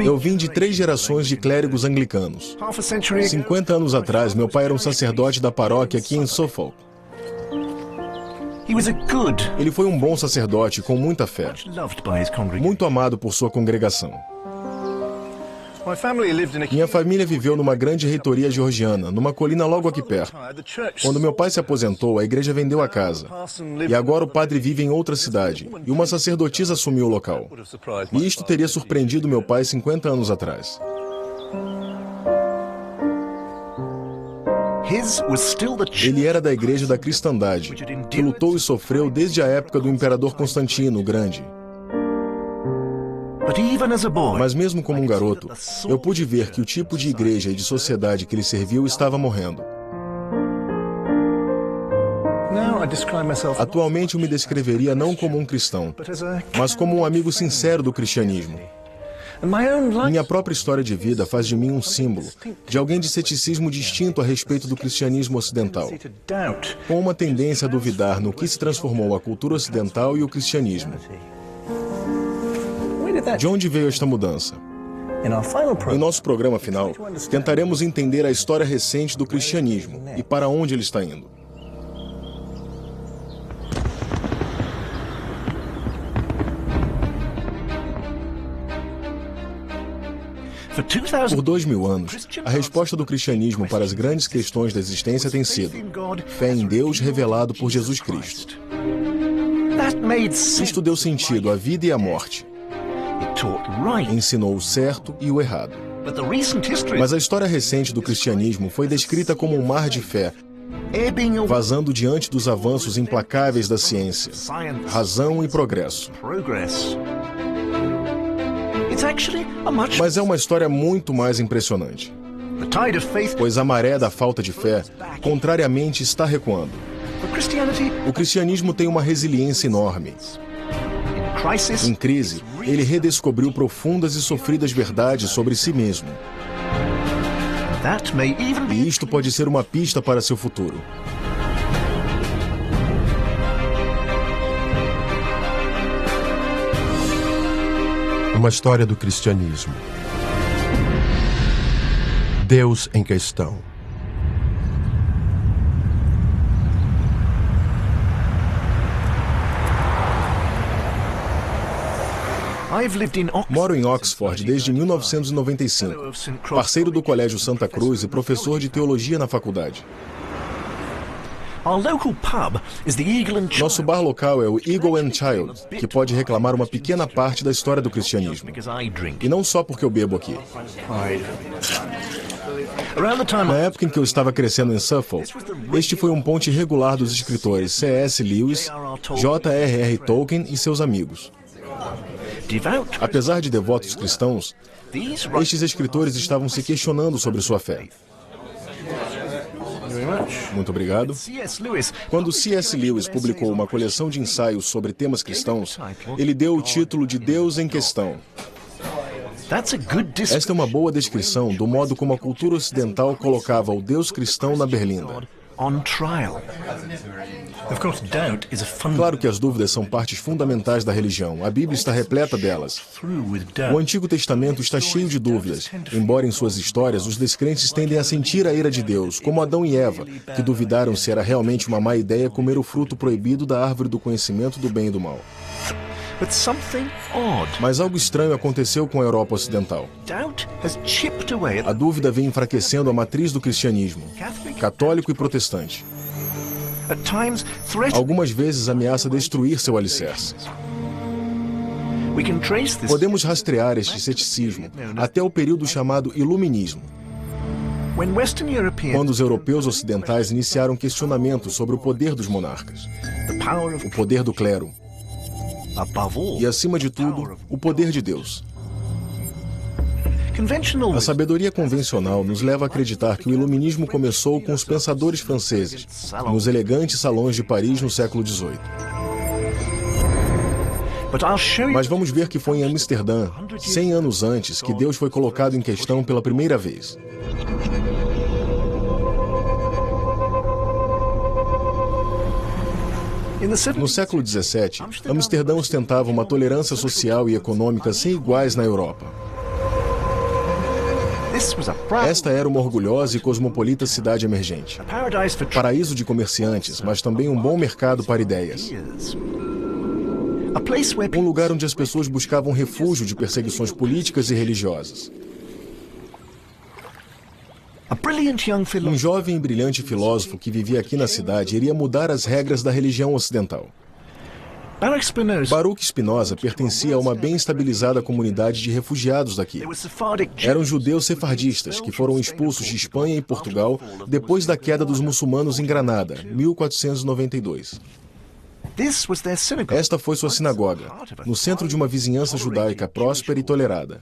Eu vim de 3 gerações de clérigos anglicanos. 50 anos atrás, meu pai era um sacerdote da paróquia aqui em Suffolk. Ele foi um bom sacerdote com muita fé, muito amado por sua congregação. Minha família viveu numa grande reitoria georgiana, numa colina logo aqui perto. Quando meu pai se aposentou, a igreja vendeu a casa. E agora o padre vive em outra cidade, e uma sacerdotisa assumiu o local. E isto teria surpreendido meu pai 50 anos atrás. Ele era da Igreja da Cristandade, que lutou e sofreu desde a época do imperador Constantino o Grande. Mas mesmo como um garoto, eu pude ver que o tipo de igreja e de sociedade que ele serviu estava morrendo. Atualmente eu me descreveria não como um cristão, mas como um amigo sincero do cristianismo. Minha própria história de vida faz de mim um símbolo de alguém de ceticismo distinto a respeito do cristianismo ocidental, com uma tendência a duvidar no que se transformou a cultura ocidental e o cristianismo. De onde veio esta mudança? Em nosso programa final, tentaremos entender a história recente do cristianismo e para onde ele está indo. Por 2000 anos, a resposta do cristianismo para as grandes questões da existência tem sido fé em Deus revelado por Jesus Cristo. Isto deu sentido à vida e à morte. Ensinou o certo e o errado. Mas a história recente do cristianismo foi descrita como um mar de fé, vazando diante dos avanços implacáveis da ciência, razão e progresso. Mas é uma história muito mais impressionante, pois a maré da falta de fé, contrariamente, está recuando. O cristianismo tem uma resiliência enorme. Em crise, ele redescobriu profundas e sofridas verdades sobre si mesmo. E isto pode ser uma pista para seu futuro. Uma história do cristianismo. Deus em questão. Moro em Oxford desde 1995, parceiro do Colégio Santa Cruz e professor de teologia na faculdade. Nosso bar local é o Eagle and Child, que pode reclamar uma pequena parte da história do cristianismo. E não só porque eu bebo aqui. Na época em que eu estava crescendo em Suffolk, este foi um ponte regular dos escritores C.S. Lewis, J.R.R. Tolkien e seus amigos. Apesar de devotos cristãos, estes escritores estavam se questionando sobre sua fé. Muito obrigado. Quando C.S. Lewis publicou uma coleção de ensaios sobre temas cristãos, ele deu o título de Deus em Questão. Esta é uma boa descrição do modo como a cultura ocidental colocava o Deus cristão na berlinda. Claro que as dúvidas são partes fundamentais da religião. A Bíblia está repleta delas. O Antigo Testamento está cheio de dúvidas, embora em suas histórias os descrentes tendem a sentir a ira de Deus, como Adão e Eva, que duvidaram se era realmente uma má ideia comer o fruto proibido da árvore do conhecimento do bem e do mal. Mas algo estranho aconteceu com a Europa Ocidental. A dúvida vem enfraquecendo a matriz do cristianismo, católico e protestante. Algumas vezes ameaça destruir seu alicerce. Podemos rastrear este ceticismo até o período chamado Iluminismo, quando os europeus ocidentais iniciaram questionamentos sobre o poder dos monarcas, o poder do clero, e, acima de tudo, o poder de Deus. A sabedoria convencional nos leva a acreditar que o iluminismo começou com os pensadores franceses, nos elegantes salões de Paris no século XVIII. Mas vamos ver que foi em Amsterdã, 100 anos antes, que Deus foi colocado em questão pela primeira vez. No século XVII, Amsterdã ostentava uma tolerância social e econômica sem iguais na Europa. Esta era uma orgulhosa e cosmopolita cidade emergente. Paraíso de comerciantes, mas também um bom mercado para ideias. Um lugar onde as pessoas buscavam refúgio de perseguições políticas e religiosas. Um jovem e brilhante filósofo que vivia aqui na cidade iria mudar as regras da religião ocidental. Baruch Spinoza pertencia a uma bem estabilizada comunidade de refugiados daqui. Eram judeus sefardistas que foram expulsos de Espanha e Portugal depois da queda dos muçulmanos em Granada, 1492. Esta foi sua sinagoga, no centro de uma vizinhança judaica próspera e tolerada.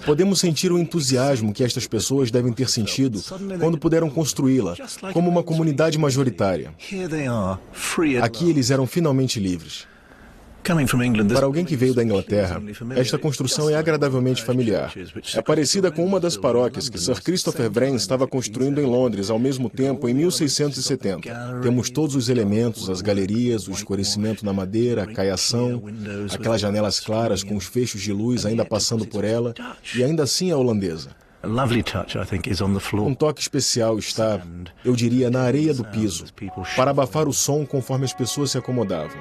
Podemos sentir o entusiasmo que estas pessoas devem ter sentido quando puderam construí-la como uma comunidade majoritária. Aqui eles eram finalmente livres. Para alguém que veio da Inglaterra, esta construção é agradavelmente familiar. É parecida com uma das paróquias que Sir Christopher Wren estava construindo em Londres ao mesmo tempo em 1670. Temos todos os elementos, as galerias, o escurecimento na madeira, a caiação, aquelas janelas claras com os feixos de luz ainda passando por ela, e ainda assim é holandesa. Um toque especial está, eu diria, na areia do piso, para abafar o som conforme as pessoas se acomodavam.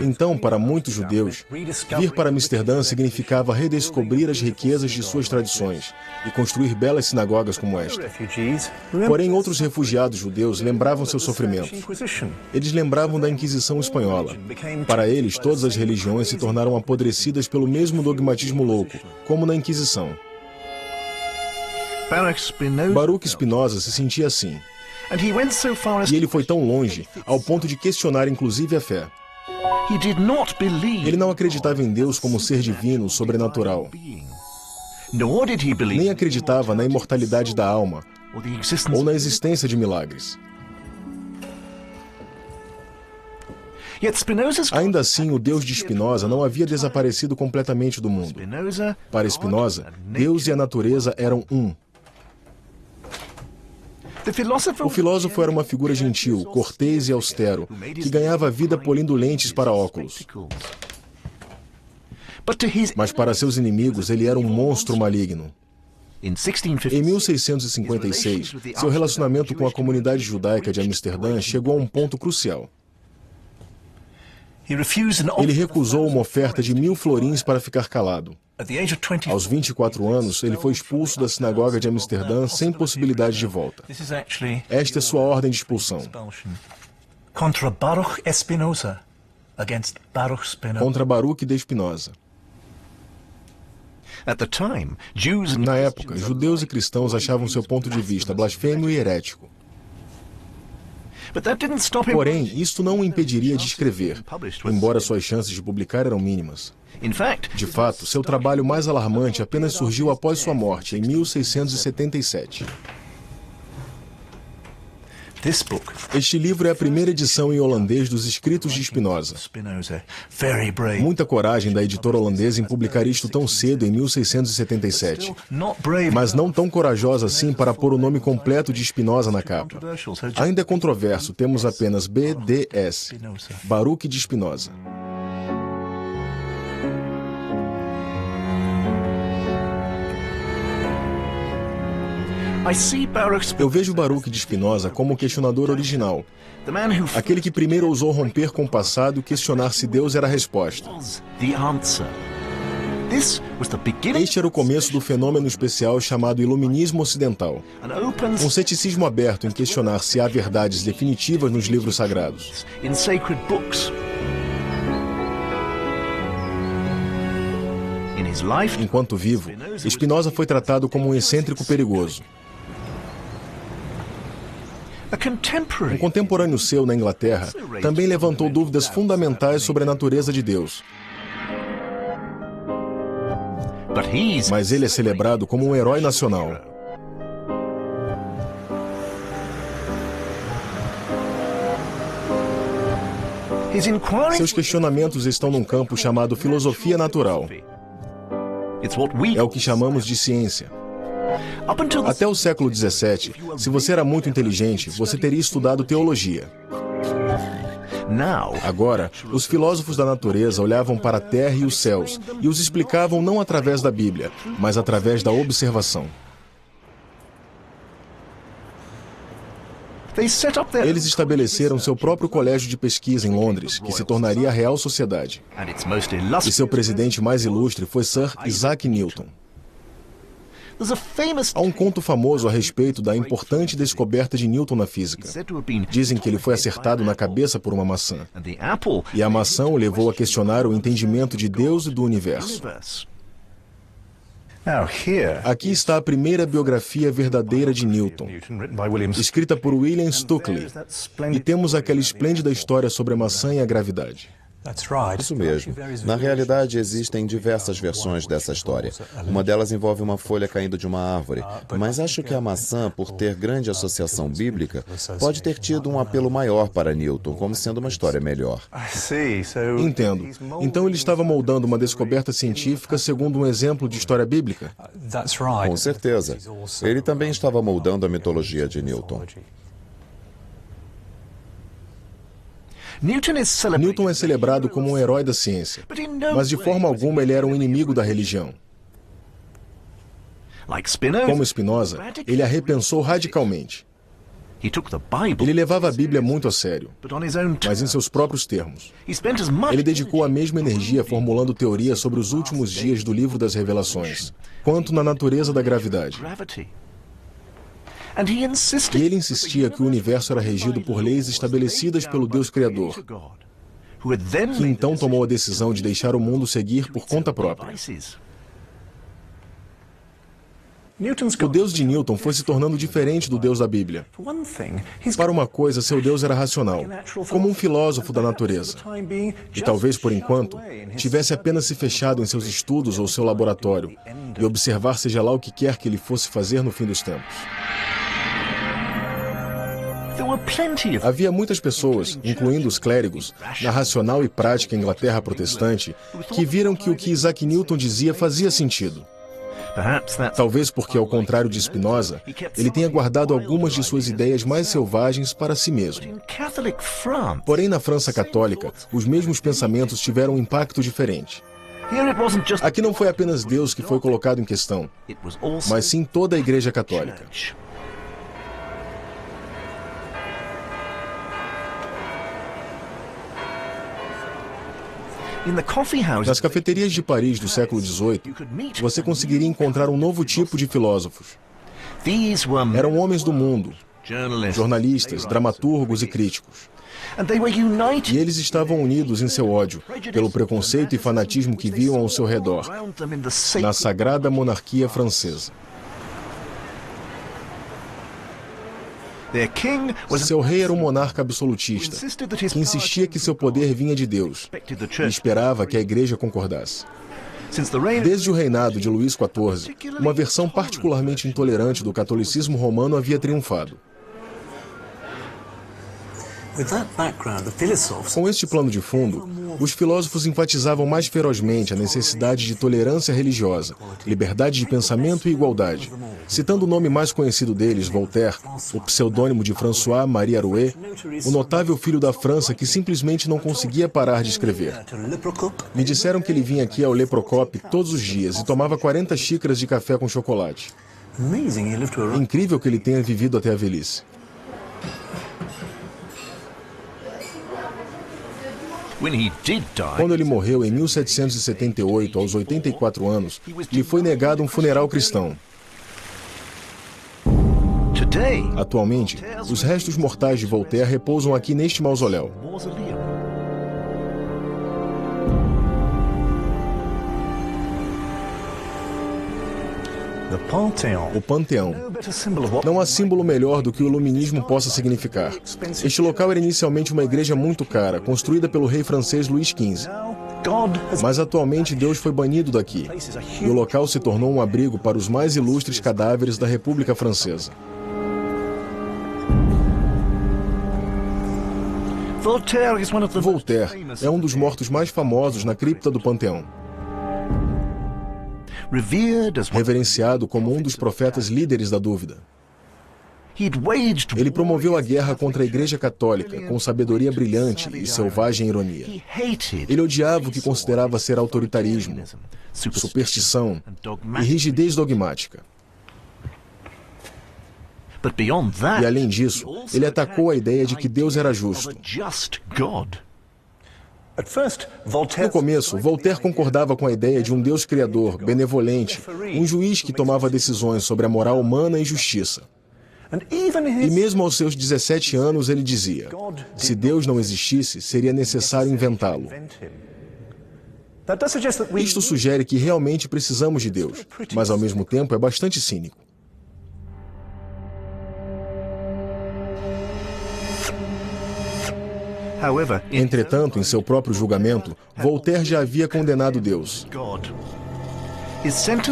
Então, para muitos judeus, vir para Amsterdã significava redescobrir as riquezas de suas tradições e construir belas sinagogas como esta. Porém, outros refugiados judeus lembravam seu sofrimento. Eles lembravam da Inquisição espanhola. Para eles, todas as religiões se tornaram apodrecidas pelo mesmo dogmatismo louco, como na Inquisição. Baruch Spinoza se sentia assim. E ele foi tão longe, ao ponto de questionar inclusive a fé. Ele não acreditava em Deus como ser divino, sobrenatural. Nem acreditava na imortalidade da alma, ou na existência de milagres. Ainda assim, o Deus de Spinoza não havia desaparecido completamente do mundo. Para Spinoza, Deus e a natureza eram um. O filósofo era uma figura gentil, cortês e austero, que ganhava vida polindo lentes para óculos. Mas para seus inimigos, ele era um monstro maligno. Em 1656, seu relacionamento com a comunidade judaica de Amsterdã chegou a um ponto crucial. Ele recusou uma oferta de 1000 florins para ficar calado. Aos 24 anos, ele foi expulso da sinagoga de Amsterdã sem possibilidade de volta. Esta é sua ordem de expulsão. Contra Baruch de Spinoza. Na época, judeus e cristãos achavam seu ponto de vista blasfêmio e herético. Porém, isto não o impediria de escrever, embora suas chances de publicar eram mínimas. De fato, seu trabalho mais alarmante apenas surgiu após sua morte, em 1677. Este livro é a primeira edição em holandês dos escritos de Spinoza. Muita coragem da editora holandesa em publicar isto tão cedo, em 1677. Mas não tão corajosa assim para pôr o nome completo de Spinoza na capa. Ainda é controverso, temos apenas BDS, Baruch de Spinoza. Eu vejo Baruch de Spinoza como o questionador original, aquele que primeiro ousou romper com o passado e questionar se Deus era a resposta. Este era o começo do fenômeno especial chamado Iluminismo Ocidental, um ceticismo aberto em questionar se há verdades definitivas nos livros sagrados. Enquanto vivo, Spinoza foi tratado como um excêntrico perigoso. Um contemporâneo seu na Inglaterra também levantou dúvidas fundamentais sobre a natureza de Deus. Mas ele é celebrado como um herói nacional. Seus questionamentos estão num campo chamado filosofia natural. É o que chamamos de ciência. Até o século XVII, se você era muito inteligente, você teria estudado teologia. Agora, os filósofos da natureza olhavam para a terra e os céus e os explicavam não através da Bíblia, mas através da observação. Eles estabeleceram seu próprio colégio de pesquisa em Londres, que se tornaria a Real Sociedade. E seu presidente mais ilustre foi Sir Isaac Newton. Há um conto famoso a respeito da importante descoberta de Newton na física. Dizem que ele foi acertado na cabeça por uma maçã. E a maçã o levou a questionar o entendimento de Deus e do universo. Aqui está a primeira biografia verdadeira de Newton, escrita por William Stukeley. E temos aquela esplêndida história sobre a maçã e a gravidade. Isso mesmo. Na realidade, existem diversas versões dessa história. Uma delas envolve uma folha caindo de uma árvore. Mas acho que a maçã, por ter grande associação bíblica, pode ter tido um apelo maior para Newton, como sendo uma história melhor. Entendo. Então ele estava moldando uma descoberta científica segundo um exemplo de história bíblica? Com certeza. Ele também estava moldando a mitologia de Newton. Newton é celebrado como um herói da ciência, mas de forma alguma ele era um inimigo da religião. Como Spinoza, ele a repensou radicalmente. Ele levava a Bíblia muito a sério, mas em seus próprios termos. Ele dedicou a mesma energia formulando teorias sobre os últimos dias do Livro das Revelações, quanto na natureza da gravidade. E ele insistia que o universo era regido por leis estabelecidas pelo Deus Criador, que então tomou a decisão de deixar o mundo seguir por conta própria. O Deus de Newton foi se tornando diferente do Deus da Bíblia. Para uma coisa, seu Deus era racional, como um filósofo da natureza. E talvez, por enquanto, tivesse apenas se fechado em seus estudos ou seu laboratório e observar seja lá o que quer que ele fosse fazer no fim dos tempos. Havia muitas pessoas, incluindo os clérigos, na racional e prática Inglaterra protestante, que viram que o que Isaac Newton dizia fazia sentido. Talvez porque, ao contrário de Spinoza, ele tenha guardado algumas de suas ideias mais selvagens para si mesmo. Porém, na França católica, os mesmos pensamentos tiveram um impacto diferente. Aqui não foi apenas Deus que foi colocado em questão, mas sim toda a Igreja Católica. Nas cafeterias de Paris do século XVIII, você conseguiria encontrar um novo tipo de filósofos. Eram homens do mundo, jornalistas, dramaturgos e críticos. E eles estavam unidos em seu ódio, pelo preconceito e fanatismo que viam ao seu redor, na sagrada monarquia francesa. Seu rei era um monarca absolutista, que insistia que seu poder vinha de Deus e esperava que a igreja concordasse. Desde o reinado de Luís XIV, uma versão particularmente intolerante do catolicismo romano havia triunfado. Com este plano de fundo, os filósofos enfatizavam mais ferozmente a necessidade de tolerância religiosa, liberdade de pensamento e igualdade. Citando o nome mais conhecido deles, Voltaire, o pseudônimo de François-Marie Arouet, o notável filho da França que simplesmente não conseguia parar de escrever. Me disseram que ele vinha aqui ao Le Procope todos os dias e tomava 40 xícaras de café com chocolate. É incrível que ele tenha vivido até a velhice. Quando ele morreu em 1778, aos 84 anos, lhe foi negado um funeral cristão. Atualmente, os restos mortais de Voltaire repousam aqui neste mausoléu. O Panteão. Não há símbolo melhor do que o iluminismo possa significar. Este local era inicialmente uma igreja muito cara, construída pelo rei francês Luís XV. Mas atualmente Deus foi banido daqui, e o local se tornou um abrigo para os mais ilustres cadáveres da República Francesa. Voltaire é um dos mortos mais famosos na cripta do Panteão. reverenciado como um dos profetas líderes da dúvida. Ele promoveu a guerra contra a Igreja Católica com sabedoria brilhante e selvagem ironia. Ele odiava o que considerava ser autoritarismo, superstição e rigidez dogmática. E além disso, ele atacou a ideia de que Deus era justo. No começo, Voltaire concordava com a ideia de um Deus criador, benevolente, um juiz que tomava decisões sobre a moral humana e justiça. E mesmo aos seus 17 anos, ele dizia: se Deus não existisse, seria necessário inventá-lo. Isto sugere que realmente precisamos de Deus, mas ao mesmo tempo é bastante cínico. Entretanto, em seu próprio julgamento, Voltaire já havia condenado Deus.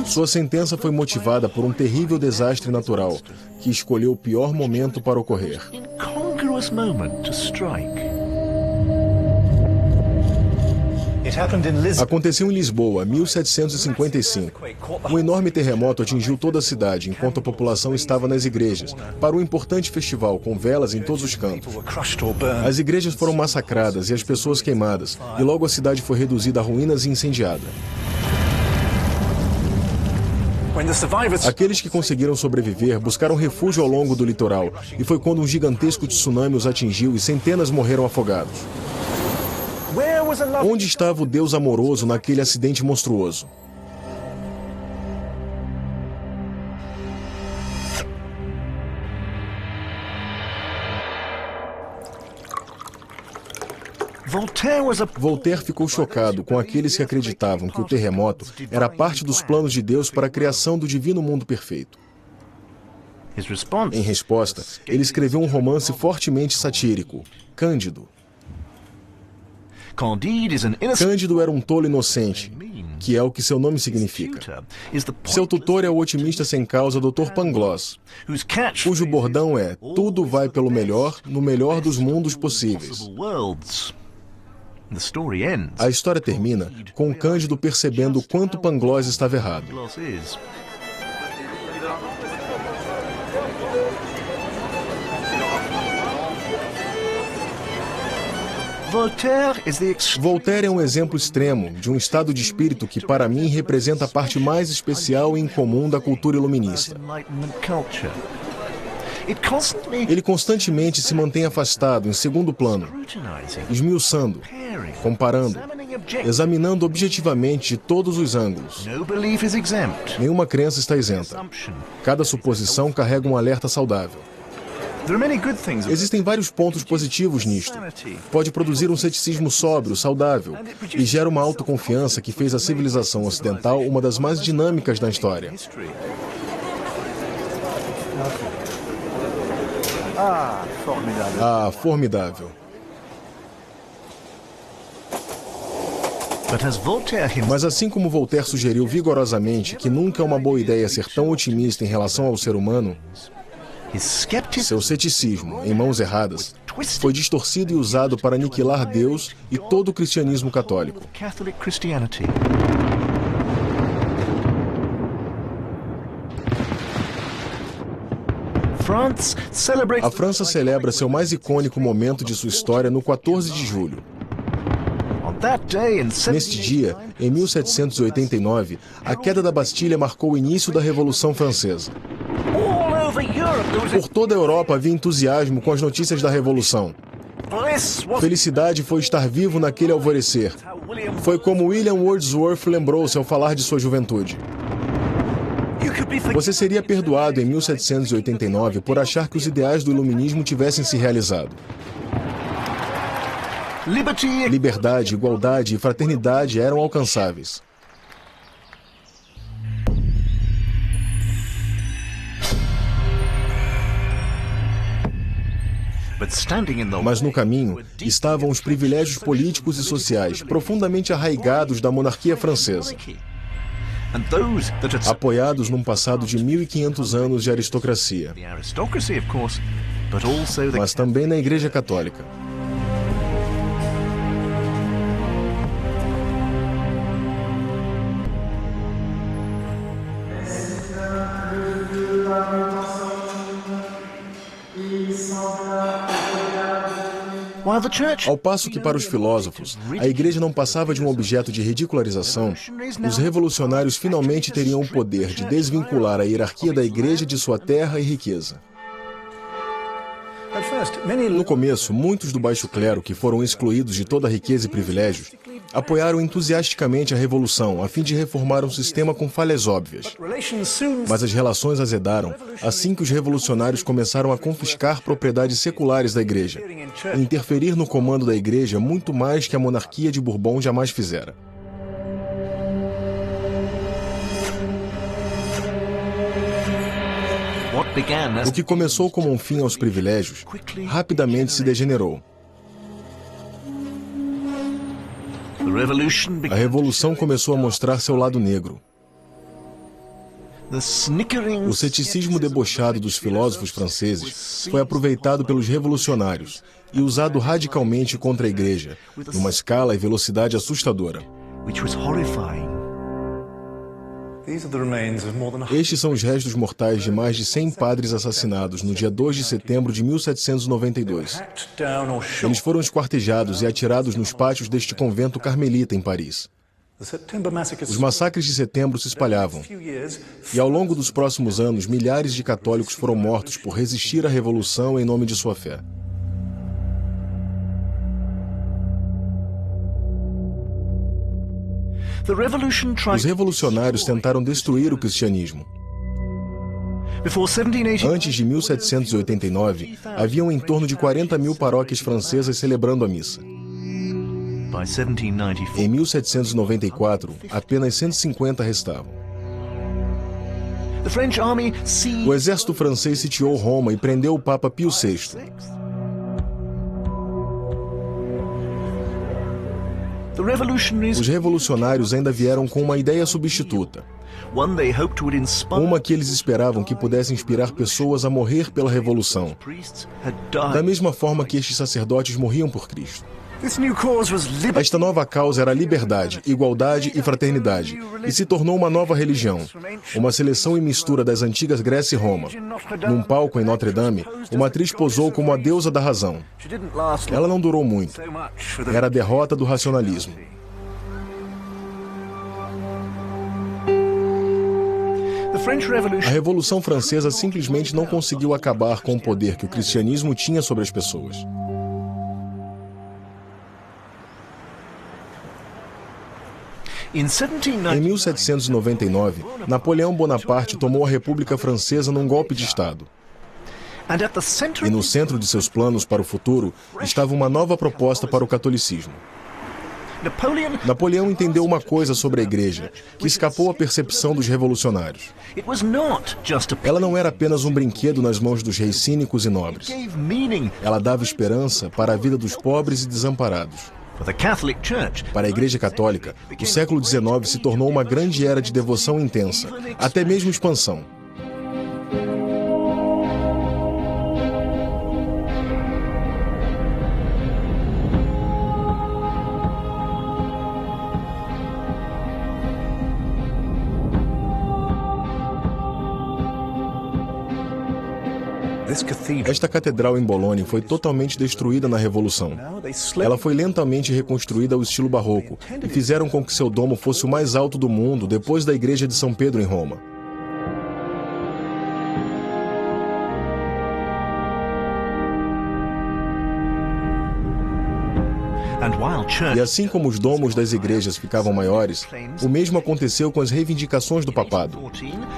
Sua sentença foi motivada por um terrível desastre natural, que escolheu o pior momento para ocorrer. Aconteceu em Lisboa, 1755. Um enorme terremoto atingiu toda a cidade, enquanto a população estava nas igrejas, para um importante festival com velas em todos os cantos. As igrejas foram massacradas e as pessoas queimadas, e logo a cidade foi reduzida a ruínas e incendiada. Aqueles que conseguiram sobreviver buscaram refúgio ao longo do litoral, e foi quando um gigantesco tsunami os atingiu e centenas morreram afogados. Onde estava o Deus amoroso naquele acidente monstruoso? Voltaire ficou chocado com aqueles que acreditavam que o terremoto era parte dos planos de Deus para a criação do divino mundo perfeito. Em resposta, ele escreveu um romance fortemente satírico, Cândido. Cândido era um tolo inocente, que é o que seu nome significa. Seu tutor é o otimista sem causa Dr. Pangloss, cujo bordão é: tudo vai pelo melhor, no melhor dos mundos possíveis. A história termina com Cândido percebendo o quanto Pangloss estava errado. Voltaire é um exemplo extremo de um estado de espírito que, para mim, representa a parte mais especial e incomum da cultura iluminista. Ele constantemente se mantém afastado, em segundo plano, esmiuçando, comparando, examinando objetivamente de todos os ângulos. Nenhuma crença está isenta. Cada suposição carrega um alerta saudável. Existem vários pontos positivos nisto. Pode produzir um ceticismo sóbrio, saudável, e gera uma autoconfiança que fez a civilização ocidental uma das mais dinâmicas da história. Formidável. Mas assim como Voltaire sugeriu vigorosamente que nunca é uma boa ideia ser tão otimista em relação ao ser humano, seu ceticismo, em mãos erradas, foi distorcido e usado para aniquilar Deus e todo o cristianismo católico. A França celebra seu mais icônico momento de sua história no 14 de julho. Neste dia, em 1789, a queda da Bastilha marcou o início da Revolução Francesa. Por toda a Europa havia entusiasmo com as notícias da Revolução. Felicidade foi estar vivo naquele alvorecer. Foi como William Wordsworth lembrou-se ao falar de sua juventude. Você seria perdoado em 1789 por achar que os ideais do iluminismo tivessem se realizado. Liberdade, igualdade e fraternidade eram alcançáveis. Mas no caminho estavam os privilégios políticos e sociais profundamente arraigados da monarquia francesa, apoiados num passado de 1500 anos de aristocracia, mas também na Igreja Católica. Ao passo que para os filósofos, a igreja não passava de um objeto de ridicularização, os revolucionários finalmente teriam o poder de desvincular a hierarquia da igreja de sua terra e riqueza. No começo, muitos do baixo clero, que foram excluídos de toda a riqueza e privilégios, apoiaram entusiasticamente a revolução, a fim de reformar um sistema com falhas óbvias. Mas as relações azedaram assim que os revolucionários começaram a confiscar propriedades seculares da igreja e interferir no comando da igreja muito mais que a monarquia de Bourbon jamais fizera. O que começou como um fim aos privilégios, rapidamente se degenerou. A revolução começou a mostrar seu lado negro. O ceticismo debochado dos filósofos franceses foi aproveitado pelos revolucionários e usado radicalmente contra a igreja, numa escala e velocidade assustadora. Estes são os restos mortais de mais de 100 padres assassinados no dia 2 de setembro de 1792. Eles foram esquartejados e atirados nos pátios deste convento carmelita em Paris. Os massacres de setembro se espalhavam, e ao longo dos próximos anos, milhares de católicos foram mortos por resistir à revolução em nome de sua fé. Os revolucionários tentaram destruir o cristianismo. Antes de 1789, haviam em torno de 40 mil paróquias francesas celebrando a missa. Em 1794, apenas 150 restavam. O exército francês sitiou Roma e prendeu o Papa Pio VI. Os revolucionários ainda vieram com uma ideia substituta. Uma que eles esperavam que pudesse inspirar pessoas a morrer pela revolução, da mesma forma que estes sacerdotes morriam por Cristo. Esta nova causa era liberdade, igualdade e fraternidade, e se tornou uma nova religião, uma seleção e mistura das antigas Grécia e Roma. Num palco em Notre-Dame, uma atriz posou como a deusa da razão. Ela não durou muito. Era a derrota do racionalismo. A Revolução Francesa simplesmente não conseguiu acabar com o poder que o cristianismo tinha sobre as pessoas. Em 1799, Napoleão Bonaparte tomou a República Francesa num golpe de Estado. E no centro de seus planos para o futuro estava uma nova proposta para o catolicismo. Napoleão entendeu uma coisa sobre a igreja, que escapou à percepção dos revolucionários. Ela não era apenas um brinquedo nas mãos dos reis cínicos e nobres. Ela dava esperança para a vida dos pobres e desamparados. Para a Igreja Católica, o século XIX se tornou uma grande era de devoção intensa, até mesmo expansão. Esta catedral em Bolonha foi totalmente destruída na Revolução. Ela foi lentamente reconstruída ao estilo barroco e fizeram com que seu domo fosse o mais alto do mundo depois da Igreja de São Pedro em Roma. E assim como os domos das igrejas ficavam maiores, o mesmo aconteceu com as reivindicações do papado.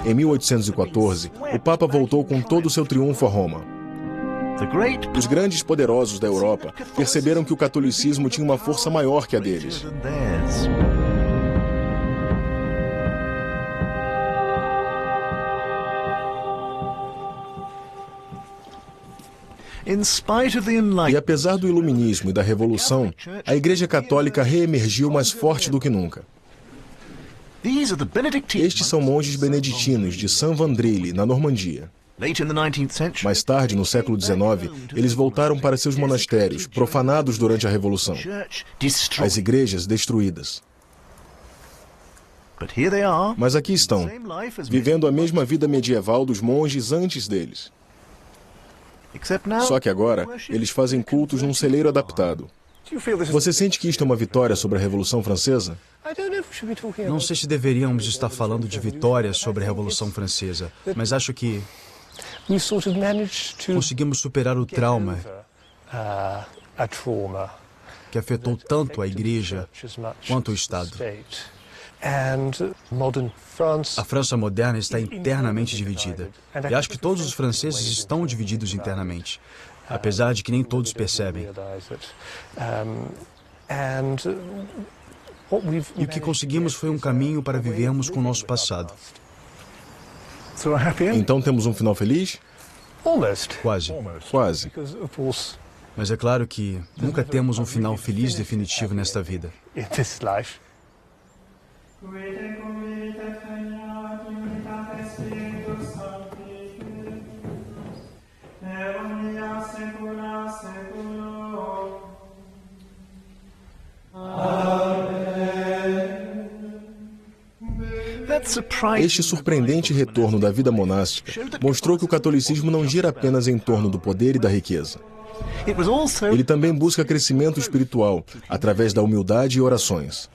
Em 1814, o Papa voltou com todo o seu triunfo a Roma. Os grandes poderosos da Europa perceberam que o catolicismo tinha uma força maior que a deles. E apesar do iluminismo e da revolução, a Igreja Católica reemergiu mais forte do que nunca. Estes são monges beneditinos de Saint-Vandrille, na Normandia. Mais tarde, no século XIX, eles voltaram para seus monastérios, profanados durante a Revolução. As igrejas destruídas. Mas aqui estão, vivendo a mesma vida medieval dos monges antes deles. Só que agora, eles fazem cultos num celeiro adaptado. Você sente que isto é uma vitória sobre a Revolução Francesa? Não sei se deveríamos estar falando de vitória sobre a Revolução Francesa, mas acho que conseguimos superar o trauma que afetou tanto a Igreja quanto o Estado. A França moderna está internamente dividida. E acho que todos os franceses estão divididos internamente, apesar de que nem todos percebem. E o que conseguimos foi um caminho para vivermos com o nosso passado. Então temos um final feliz? Quase. Quase. Mas é claro que nunca temos um final feliz definitivo nesta vida. Este surpreendente retorno da vida monástica mostrou que o catolicismo não gira apenas em torno do poder e da riqueza. Ele também busca crescimento espiritual através da humildade e orações.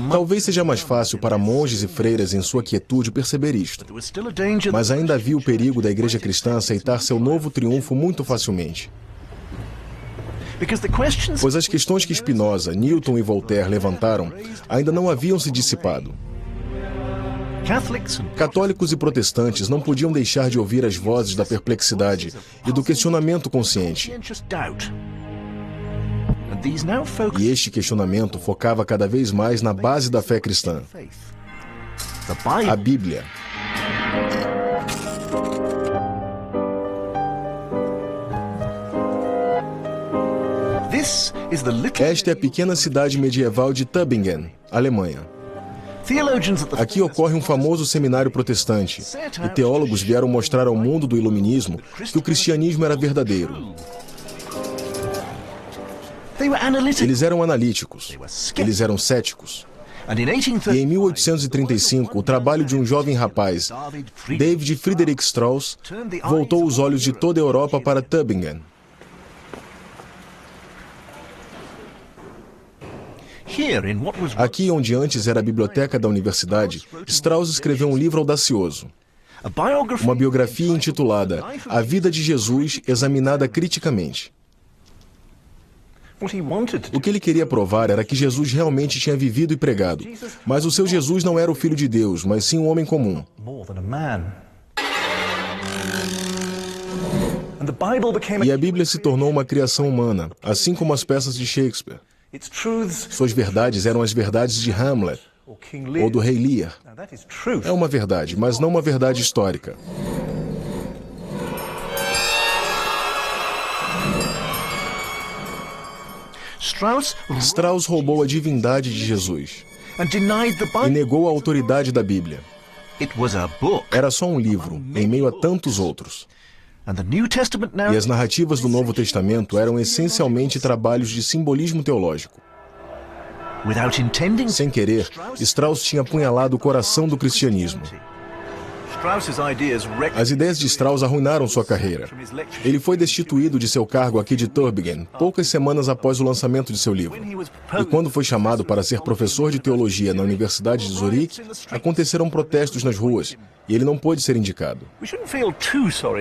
Talvez seja mais fácil para monges e freiras em sua quietude perceber isto, mas ainda havia o perigo da igreja cristã aceitar seu novo triunfo muito facilmente. Pois as questões que Spinoza, Newton e Voltaire levantaram ainda não haviam se dissipado. Católicos e protestantes não podiam deixar de ouvir as vozes da perplexidade e do questionamento consciente. E este questionamento focava cada vez mais na base da fé cristã: a Bíblia. Esta é a pequena cidade medieval de Tübingen, Alemanha. Aqui ocorre um famoso seminário protestante, e teólogos vieram mostrar ao mundo do iluminismo que o cristianismo era verdadeiro. Eles eram analíticos, eles eram céticos. E em 1835, o trabalho de um jovem rapaz, David Friedrich Strauss, voltou os olhos de toda a Europa para Tübingen. Aqui, onde antes era a biblioteca da universidade, Strauss escreveu um livro audacioso. Uma biografia intitulada A Vida de Jesus Examinada Criticamente. O que ele queria provar era que Jesus realmente tinha vivido e pregado, mas o seu Jesus não era o Filho de Deus, mas sim um homem comum. E a Bíblia se tornou uma criação humana, assim como as peças de Shakespeare. Suas verdades eram as verdades de Hamlet ou do Rei Lear. É uma verdade, mas não uma verdade histórica. Strauss roubou a divindade de Jesus e negou a autoridade da Bíblia. Era só um livro, em meio a tantos outros. E as narrativas do Novo Testamento eram essencialmente trabalhos de simbolismo teológico. Sem querer, Strauss tinha apunhalado o coração do cristianismo. As ideias de Strauss arruinaram sua carreira. Ele foi destituído de seu cargo aqui de Tübingen, poucas semanas após o lançamento de seu livro. E quando foi chamado para ser professor de teologia na Universidade de Zurique, aconteceram protestos nas ruas, e ele não pôde ser indicado.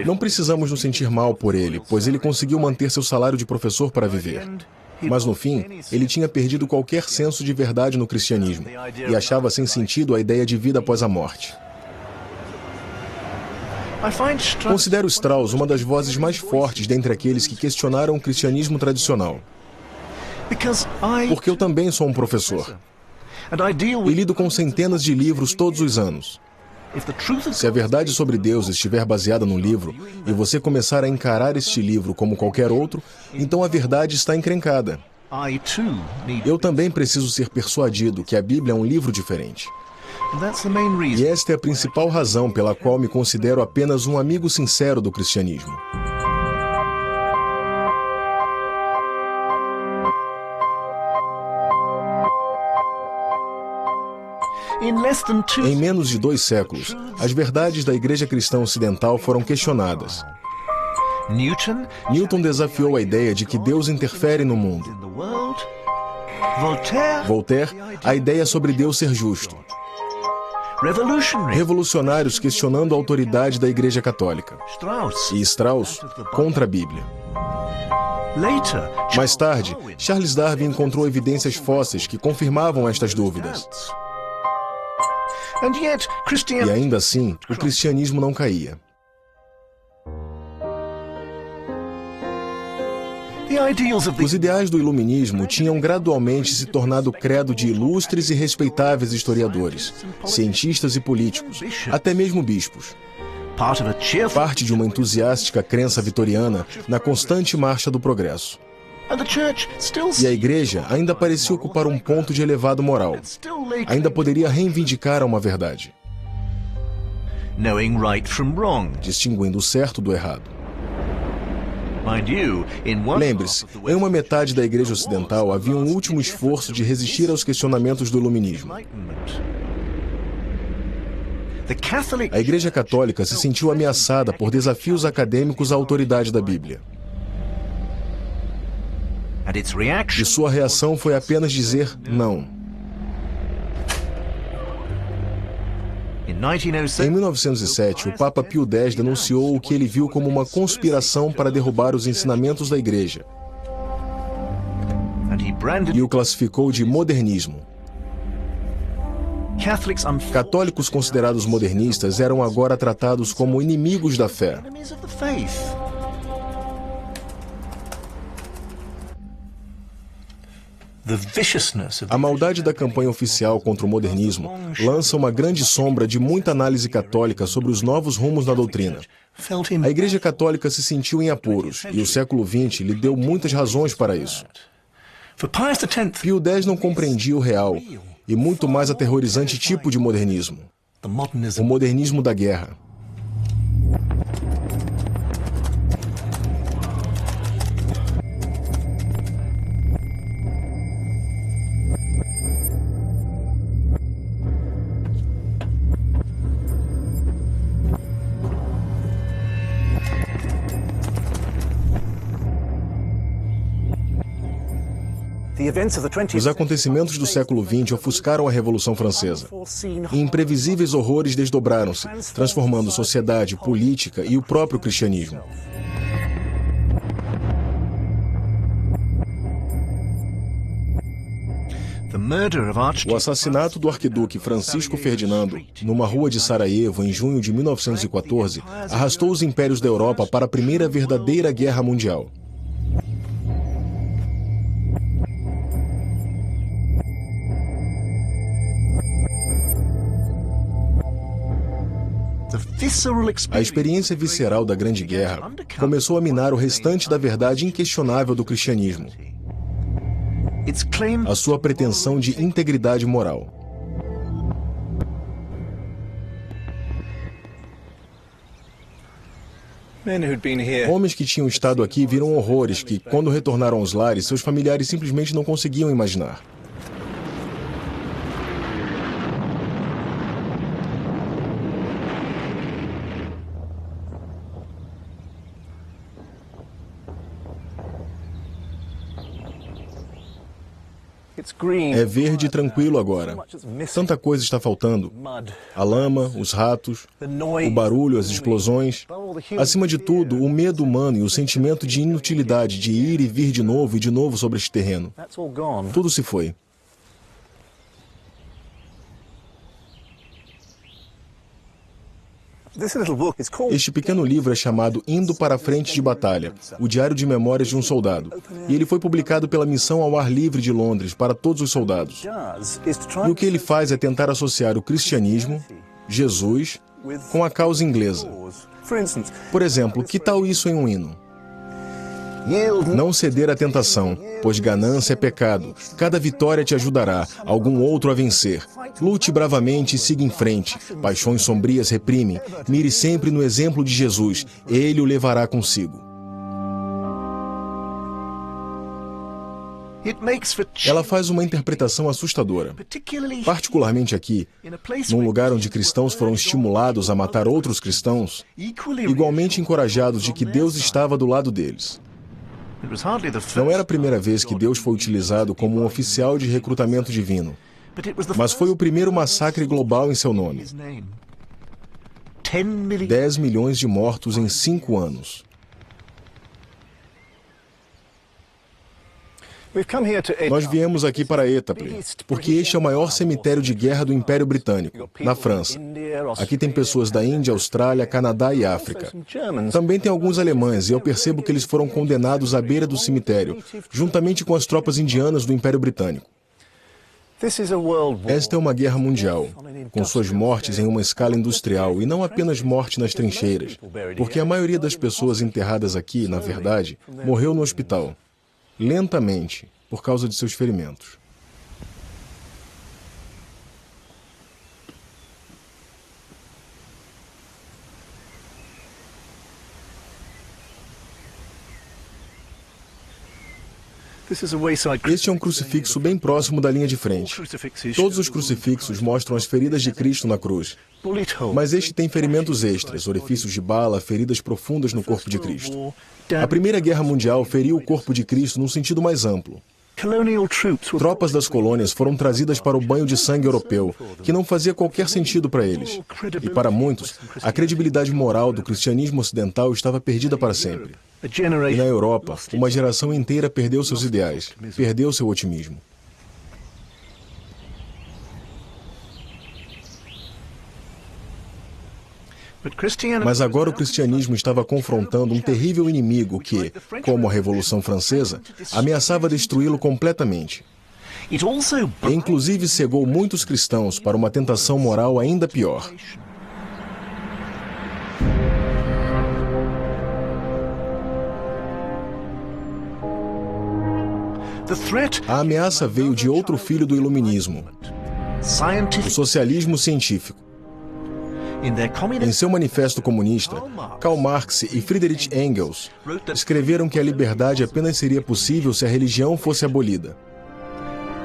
Não precisamos nos sentir mal por ele, pois ele conseguiu manter seu salário de professor para viver. Mas no fim, ele tinha perdido qualquer senso de verdade no cristianismo, e achava sem sentido a ideia de vida após a morte. Considero Strauss uma das vozes mais fortes dentre aqueles que questionaram o cristianismo tradicional. Porque eu também sou um professor. E lido com centenas de livros todos os anos. Se a verdade sobre Deus estiver baseada no livro e você começar a encarar este livro como qualquer outro, então a verdade está encrencada. Eu também preciso ser persuadido que a Bíblia é um livro diferente. E esta é a principal razão pela qual me considero apenas um amigo sincero do cristianismo. Em menos de 2 séculos, as verdades da Igreja Cristã Ocidental foram questionadas. Newton desafiou a ideia de que Deus interfere no mundo. Voltaire, a ideia sobre Deus ser justo. Revolucionários questionando a autoridade da Igreja Católica. E Strauss contra a Bíblia. Mais tarde, Charles Darwin encontrou evidências fósseis que confirmavam estas dúvidas. E ainda assim, o cristianismo não caía. Os ideais do iluminismo tinham gradualmente se tornado credo de ilustres e respeitáveis historiadores, cientistas e políticos, até mesmo bispos. Parte de uma entusiástica crença vitoriana na constante marcha do progresso. E a Igreja ainda parecia ocupar um ponto de elevado moral. Ainda poderia reivindicar uma verdade, distinguindo o certo do errado. Lembre-se, em uma metade da Igreja Ocidental havia um último esforço de resistir aos questionamentos do iluminismo. A Igreja Católica se sentiu ameaçada por desafios acadêmicos à autoridade da Bíblia. E sua reação foi apenas dizer não. Em 1907, o Papa Pio X denunciou o que ele viu como uma conspiração para derrubar os ensinamentos da Igreja e o classificou de modernismo. Católicos considerados modernistas eram agora tratados como inimigos da fé. A maldade da campanha oficial contra o modernismo lança uma grande sombra de muita análise católica sobre os novos rumos na doutrina. A Igreja Católica se sentiu em apuros, e o século XX lhe deu muitas razões para isso. Pio X não compreendia o real e muito mais aterrorizante tipo de modernismo: o modernismo da guerra. Os acontecimentos do século XX ofuscaram a Revolução Francesa. E imprevisíveis horrores desdobraram-se, transformando sociedade, política e o próprio cristianismo. O assassinato do arquiduque Francisco Ferdinando, numa rua de Sarajevo, em junho de 1914, arrastou os impérios da Europa para a primeira verdadeira guerra mundial. A experiência visceral da Grande Guerra começou a minar o restante da verdade inquestionável do cristianismo, a sua pretensão de integridade moral. Homens que tinham estado aqui viram horrores que, quando retornaram aos lares, seus familiares simplesmente não conseguiam imaginar. É verde e tranquilo agora. Tanta coisa está faltando. A lama, os ratos, o barulho, as explosões. Acima de tudo, o medo humano e o sentimento de inutilidade de ir e vir de novo e de novo sobre este terreno. Tudo se foi. Este pequeno livro é chamado Indo para a Frente de Batalha, o diário de memórias de um soldado. E ele foi publicado pela Missão ao Ar Livre de Londres para todos os soldados. E o que ele faz é tentar associar o cristianismo, Jesus, com a causa inglesa. Por exemplo, que tal isso em um hino? Não ceder à tentação, pois ganância é pecado. Cada vitória te ajudará, algum outro a vencer. Lute bravamente e siga em frente. Paixões sombrias reprimem. Mire sempre no exemplo de Jesus. Ele o levará consigo. Ela faz uma interpretação assustadora, particularmente aqui, num lugar onde cristãos foram estimulados a matar outros cristãos, igualmente encorajados de que Deus estava do lado deles. Não era a primeira vez que Deus foi utilizado como um oficial de recrutamento divino, mas foi o primeiro massacre global em seu nome. 10 milhões de mortos em 5 anos. Nós viemos aqui para Étaples, porque este é o maior cemitério de guerra do Império Britânico, na França. Aqui tem pessoas da Índia, Austrália, Canadá e África. Também tem alguns alemães, e eu percebo que eles foram condenados à beira do cemitério, juntamente com as tropas indianas do Império Britânico. Esta é uma guerra mundial, com suas mortes em uma escala industrial, e não apenas morte nas trincheiras, porque a maioria das pessoas enterradas aqui, na verdade, morreu no hospital. Lentamente, por causa de seus ferimentos. Este é um crucifixo bem próximo da linha de frente. Todos os crucifixos mostram as feridas de Cristo na cruz. Mas este tem ferimentos extras, orifícios de bala, feridas profundas no corpo de Cristo. A Primeira Guerra Mundial feriu o corpo de Cristo num sentido mais amplo. Tropas das colônias foram trazidas para o banho de sangue europeu, que não fazia qualquer sentido para eles. E para muitos, a credibilidade moral do cristianismo ocidental estava perdida para sempre. E na Europa, uma geração inteira perdeu seus ideais, perdeu seu otimismo. Mas agora o cristianismo estava confrontando um terrível inimigo que, como a Revolução Francesa, ameaçava destruí-lo completamente. E inclusive cegou muitos cristãos para uma tentação moral ainda pior. A ameaça veio de outro filho do iluminismo, o socialismo científico. Em seu manifesto comunista, Karl Marx e Friedrich Engels escreveram que a liberdade apenas seria possível se a religião fosse abolida.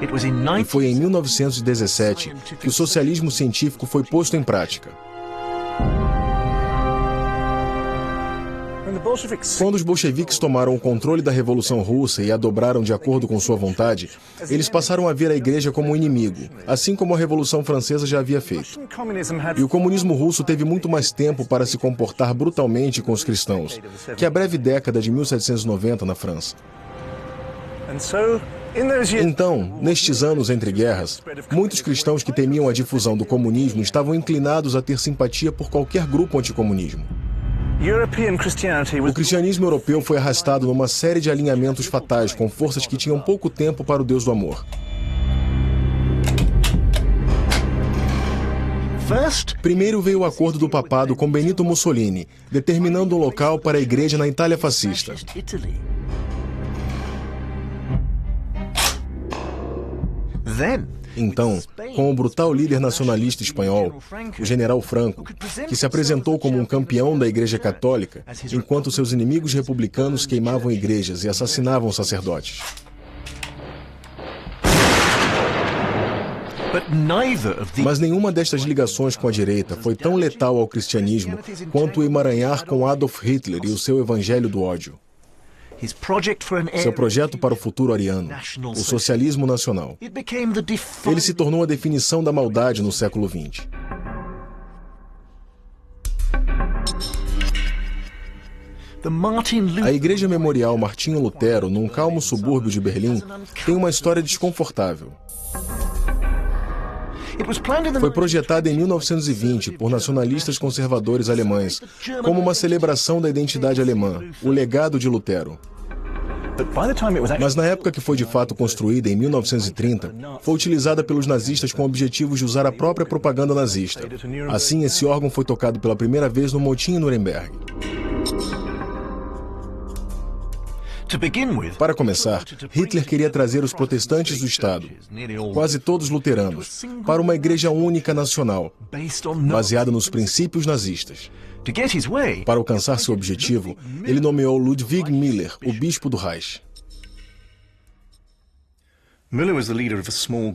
E foi em 1917 que o socialismo científico foi posto em prática. Quando os bolcheviques tomaram o controle da Revolução Russa e a dobraram de acordo com sua vontade, eles passaram a ver a igreja como um inimigo, assim como a Revolução Francesa já havia feito. E o comunismo russo teve muito mais tempo para se comportar brutalmente com os cristãos, que a breve década de 1790 na França. Então, nestes anos entre guerras, muitos cristãos que temiam a difusão do comunismo estavam inclinados a ter simpatia por qualquer grupo anticomunismo. O cristianismo europeu foi arrastado numa série de alinhamentos fatais com forças que tinham pouco tempo para o Deus do amor. Primeiro veio o acordo do papado com Benito Mussolini, determinando um local para a igreja na Itália fascista. Então, com o brutal líder nacionalista espanhol, o general Franco, que se apresentou como um campeão da Igreja Católica, enquanto seus inimigos republicanos queimavam igrejas e assassinavam sacerdotes. Mas nenhuma destas ligações com a direita foi tão letal ao cristianismo quanto o emaranhar com Adolf Hitler e o seu evangelho do ódio. Seu projeto para o futuro ariano, o socialismo nacional. Ele se tornou a definição da maldade no século XX. A Igreja Memorial Martinho Lutero, num calmo subúrbio de Berlim, tem uma história desconfortável. Foi projetada em 1920 por nacionalistas conservadores alemães, como uma celebração da identidade alemã, o legado de Lutero. Mas na época que foi de fato construída, em 1930, foi utilizada pelos nazistas com objetivos de usar a própria propaganda nazista. Assim, esse órgão foi tocado pela primeira vez no motim em Nuremberg. Para começar, Hitler queria trazer os protestantes do Estado, quase todos luteranos, para uma igreja única nacional, baseada nos princípios nazistas. Para alcançar seu objetivo, ele nomeou Ludwig Miller, o bispo do Reich.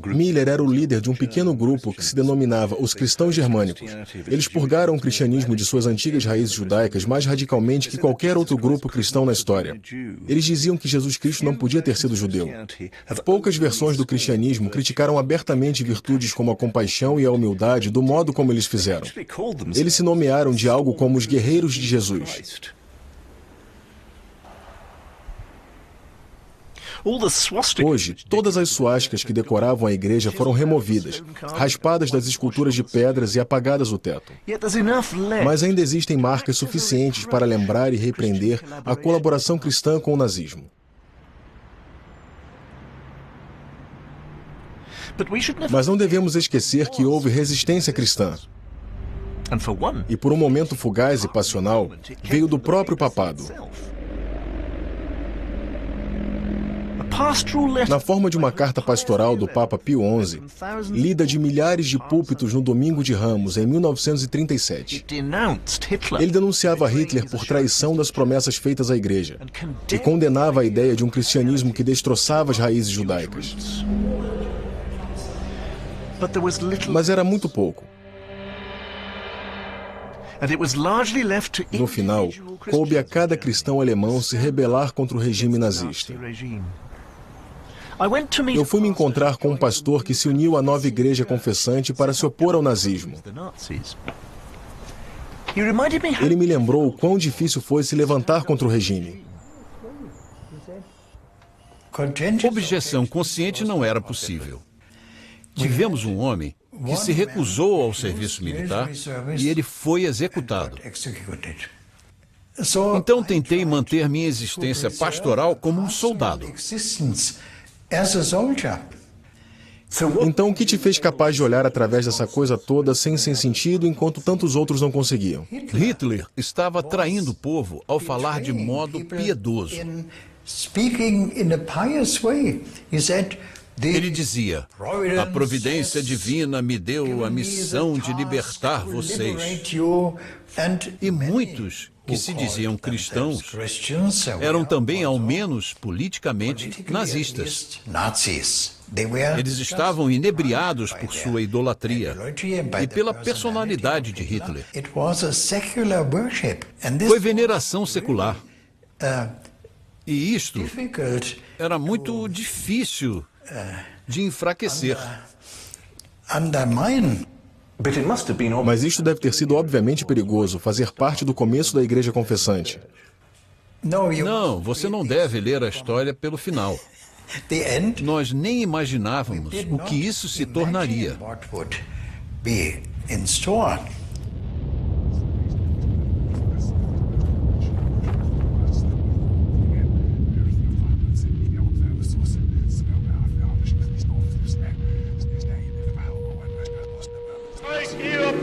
Miller era o líder de um pequeno grupo que se denominava os cristãos germânicos. Eles purgaram o cristianismo de suas antigas raízes judaicas mais radicalmente que qualquer outro grupo cristão na história. Eles diziam que Jesus Cristo não podia ter sido judeu. Poucas versões do cristianismo criticaram abertamente virtudes como a compaixão e a humildade do modo como eles fizeram. Eles se nomearam de algo como os guerreiros de Jesus. Hoje, todas as suásticas que decoravam a igreja foram removidas, raspadas das esculturas de pedras e apagadas do teto. Mas ainda existem marcas suficientes para lembrar e repreender a colaboração cristã com o nazismo. Mas não devemos esquecer que houve resistência cristã. E por um momento fugaz e passional, veio do próprio papado. Na forma de uma carta pastoral do Papa Pio XI, lida de milhares de púlpitos no Domingo de Ramos, em 1937. Ele denunciava Hitler por traição das promessas feitas à Igreja e condenava a ideia de um cristianismo que destroçava as raízes judaicas. Mas era muito pouco. No final, coube a cada cristão alemão se rebelar contra o regime nazista. Eu fui me encontrar com um pastor que se uniu à nova igreja confessante para se opor ao nazismo. Ele me lembrou o quão difícil foi se levantar contra o regime. Objeção consciente não era possível. Tivemos um homem que se recusou ao serviço militar e ele foi executado. Então tentei manter minha existência pastoral como um soldado. Então o que te fez capaz de olhar através dessa coisa toda sem sentido enquanto tantos outros não conseguiam? Hitler estava traindo o povo ao falar de modo piedoso. Ele dizia: a providência divina me deu a missão de libertar vocês. E muitos que se diziam cristãos eram também, ao menos politicamente, nazistas. Eles estavam inebriados por sua idolatria e pela personalidade de Hitler. Foi veneração secular. E isto era muito difícil de enfraquecer. Mas isto deve ter sido obviamente perigoso, fazer parte do começo da igreja confessante. Não, você não deve ler a história pelo final. Nós nem imaginávamos o que isso se tornaria.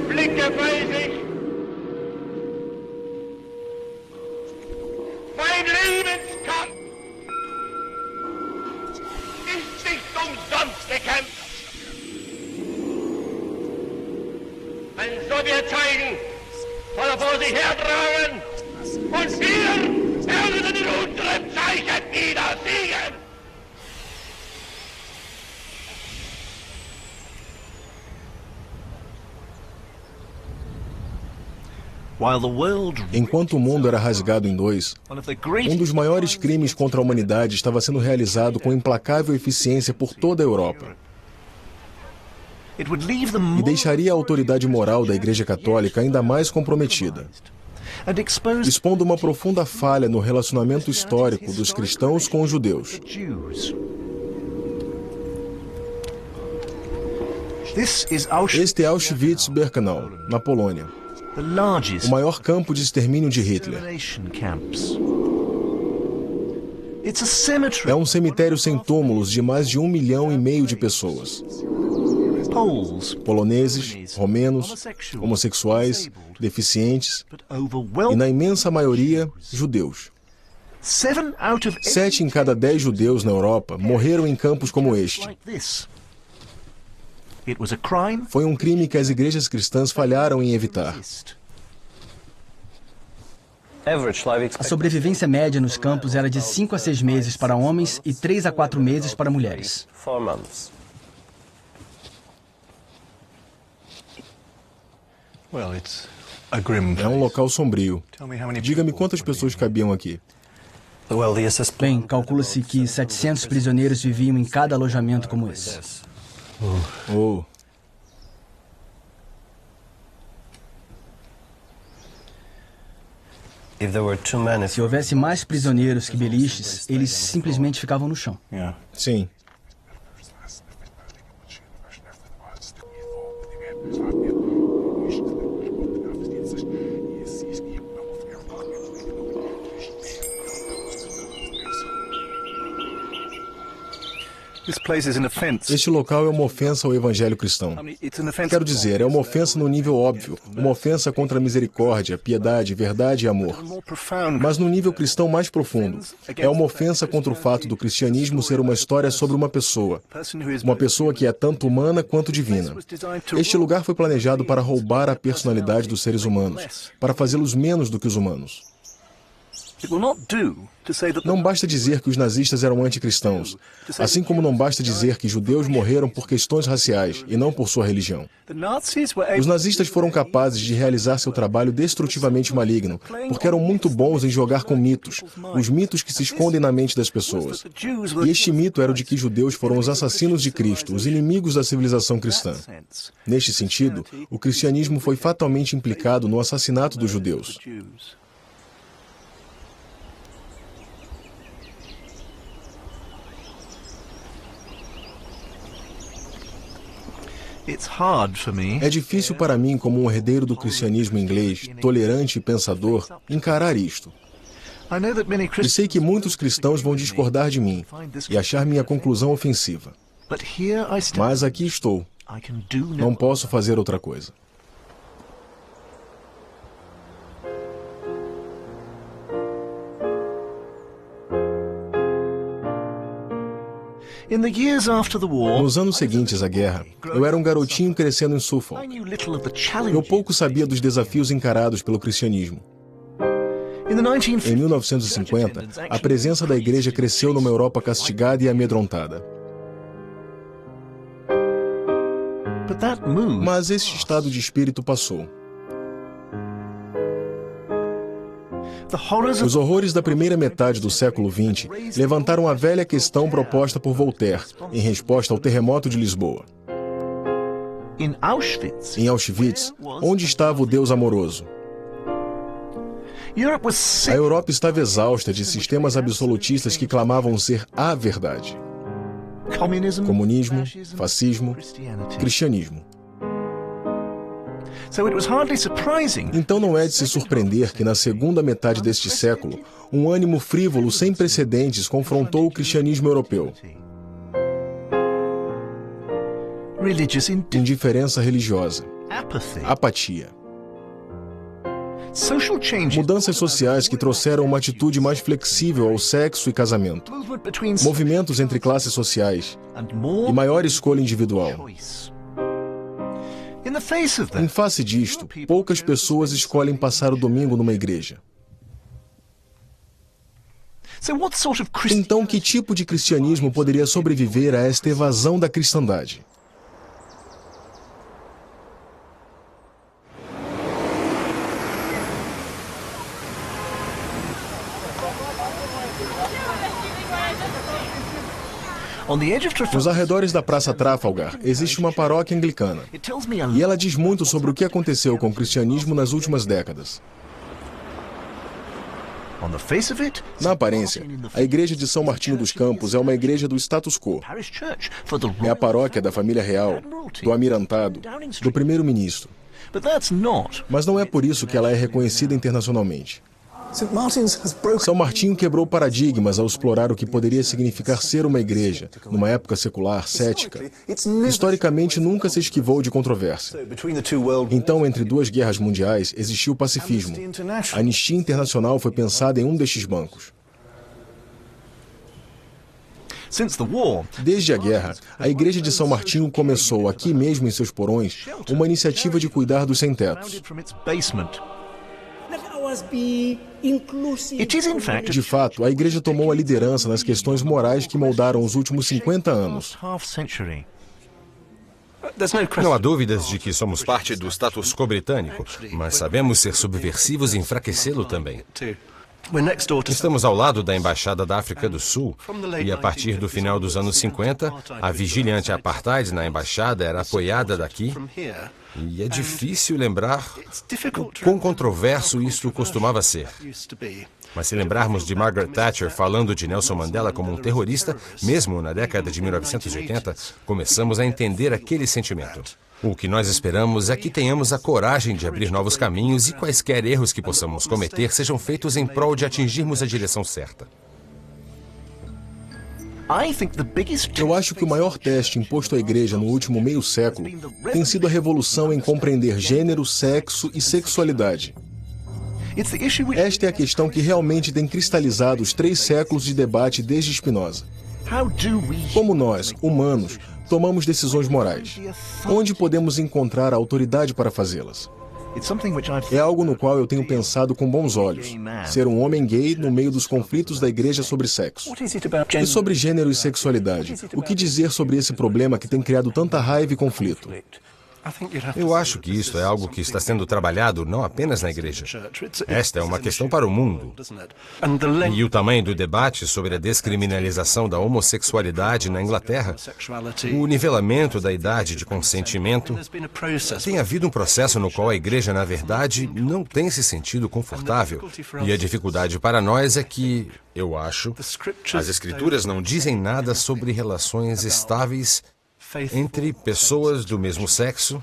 Blicke bei sich. Mein Lebenskampf ist nicht umsonst gekämpft. Ein Sowjetzeichen soll er vor sich hertragen und wir werden in unserem Zeichen wieder siegen. Enquanto o mundo era rasgado em dois, um dos maiores crimes contra a humanidade estava sendo realizado com implacável eficiência por toda a Europa. E deixaria a autoridade moral da Igreja Católica ainda mais comprometida, expondo uma profunda falha no relacionamento histórico dos cristãos com os judeus. Este é Auschwitz-Birkenau, na Polônia, o maior campo de extermínio de Hitler. É um cemitério sem túmulos de mais de 1,5 milhão de pessoas. Poloneses, romenos, homossexuais, deficientes e, na imensa maioria, judeus. 7 em cada 10 judeus na Europa morreram em campos como este. Foi um crime que as igrejas cristãs falharam em evitar. A sobrevivência média nos campos era de 5 a 6 meses para homens e 3 a 4 meses para mulheres. É um local sombrio. Diga-me quantas pessoas cabiam aqui. Bem, calcula-se que 700 prisioneiros viviam em cada alojamento como esse. Oh. Se houvesse mais prisioneiros que beliches, eles simplesmente ficavam no chão. Sim. Este local é uma ofensa ao evangelho cristão. Quero dizer, é uma ofensa no nível óbvio, uma ofensa contra a misericórdia, piedade, verdade e amor. Mas no nível cristão mais profundo, é uma ofensa contra o fato do cristianismo ser uma história sobre uma pessoa que é tanto humana quanto divina. Este lugar foi planejado para roubar a personalidade dos seres humanos, para fazê-los menos do que os humanos. Não basta dizer que os nazistas eram anticristãos, assim como não basta dizer que judeus morreram por questões raciais e não por sua religião. Os nazistas foram capazes de realizar seu trabalho destrutivamente maligno, porque eram muito bons em jogar com mitos, os mitos que se escondem na mente das pessoas. E este mito era o de que judeus foram os assassinos de Cristo, os inimigos da civilização cristã. Neste sentido, o cristianismo foi fatalmente implicado no assassinato dos judeus. É difícil para mim, como um herdeiro do cristianismo inglês, tolerante e pensador, encarar isto. E sei que muitos cristãos vão discordar de mim e achar minha conclusão ofensiva. Mas aqui estou. Não posso fazer outra coisa. Nos anos seguintes à guerra, eu era um garotinho crescendo em Suffolk. Eu pouco sabia dos desafios encarados pelo cristianismo. Em 1950, a presença da igreja cresceu numa Europa castigada e amedrontada. Mas este estado de espírito passou. Os horrores da primeira metade do século XX levantaram a velha questão proposta por Voltaire, em resposta ao terremoto de Lisboa. Em Auschwitz, onde estava o Deus amoroso? A Europa estava exausta de sistemas absolutistas que clamavam ser a verdade. Comunismo, fascismo, cristianismo. Então não é de se surpreender que na segunda metade deste século, um ânimo frívolo sem precedentes confrontou o cristianismo europeu. Indiferença religiosa, apatia. Mudanças sociais que trouxeram uma atitude mais flexível ao sexo e casamento. Movimentos entre classes sociais e maior escolha individual. Em face disto, poucas pessoas escolhem passar o domingo numa igreja. Então, que tipo de cristianismo poderia sobreviver a esta evasão da cristandade? Nos arredores da Praça Trafalgar existe uma paróquia anglicana, e ela diz muito sobre o que aconteceu com o cristianismo nas últimas décadas. Na aparência, a igreja de São Martinho dos Campos é uma igreja do status quo. É a paróquia da família real, do almirantado, do primeiro-ministro. Mas não é por isso que ela é reconhecida internacionalmente. São Martinho quebrou paradigmas ao explorar o que poderia significar ser uma igreja, numa época secular, cética. Historicamente, nunca se esquivou de controvérsia. Então, entre duas guerras mundiais, existiu o pacifismo. A Anistia Internacional foi pensada em um destes bancos. Desde a guerra, a Igreja de São Martinho começou, aqui mesmo em seus porões, uma iniciativa de cuidar dos sem-tetos. De fato, a Igreja tomou a liderança nas questões morais que moldaram os últimos 50 anos. Não há dúvidas de que somos parte do status quo britânico, mas sabemos ser subversivos e enfraquecê-lo também. Estamos ao lado da Embaixada da África do Sul e, a partir do final dos anos 50, a vigília anti-apartheid na Embaixada era apoiada daqui. E é difícil lembrar o quão controverso isso costumava ser. Mas se lembrarmos de Margaret Thatcher falando de Nelson Mandela como um terrorista, mesmo na década de 1980, começamos a entender aquele sentimento. O que nós esperamos é que tenhamos a coragem de abrir novos caminhos e quaisquer erros que possamos cometer sejam feitos em prol de atingirmos a direção certa. Eu acho que o maior teste imposto à Igreja no último meio século tem sido a revolução em compreender gênero, sexo e sexualidade. Esta é a questão que realmente tem cristalizado os 3 séculos de debate desde Spinoza. Como nós, humanos, tomamos decisões morais? Onde podemos encontrar a autoridade para fazê-las? É algo no qual eu tenho pensado com bons olhos. Ser um homem gay no meio dos conflitos da Igreja sobre sexo. E sobre gênero e sexualidade? O que dizer sobre esse problema que tem criado tanta raiva e conflito? Eu acho que isto é algo que está sendo trabalhado não apenas na Igreja. Esta é uma questão para o mundo. E o tamanho do debate sobre a descriminalização da homossexualidade na Inglaterra, o nivelamento da idade de consentimento, tem havido um processo no qual a Igreja, na verdade, não tem se sentido confortável. E a dificuldade para nós é que, eu acho, as Escrituras não dizem nada sobre relações estáveis entre pessoas do mesmo sexo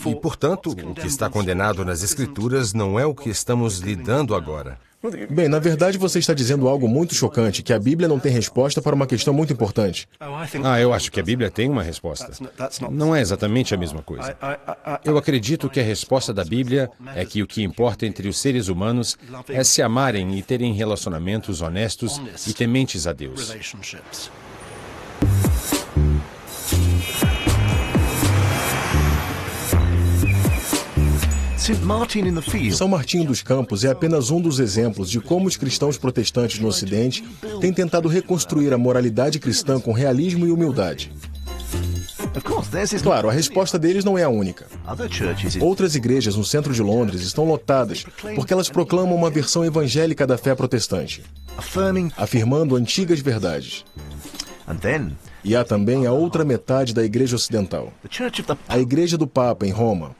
e, portanto, o que está condenado nas Escrituras não é o que estamos lidando agora. Bem, na verdade você está dizendo algo muito chocante, que a Bíblia não tem resposta para uma questão muito importante. Eu acho que a Bíblia tem uma resposta. Não é exatamente a mesma coisa. Eu acredito que a resposta da Bíblia é que o que importa entre os seres humanos é se amarem e terem relacionamentos honestos e tementes a Deus. São Martinho dos Campos é apenas um dos exemplos de como os cristãos protestantes no Ocidente têm tentado reconstruir a moralidade cristã com realismo e humildade. Claro, a resposta deles não é a única. Outras igrejas no centro de Londres estão lotadas porque elas proclamam uma versão evangélica da fé protestante, afirmando antigas verdades. E há também a outra metade da igreja ocidental, a Igreja do Papa em Roma.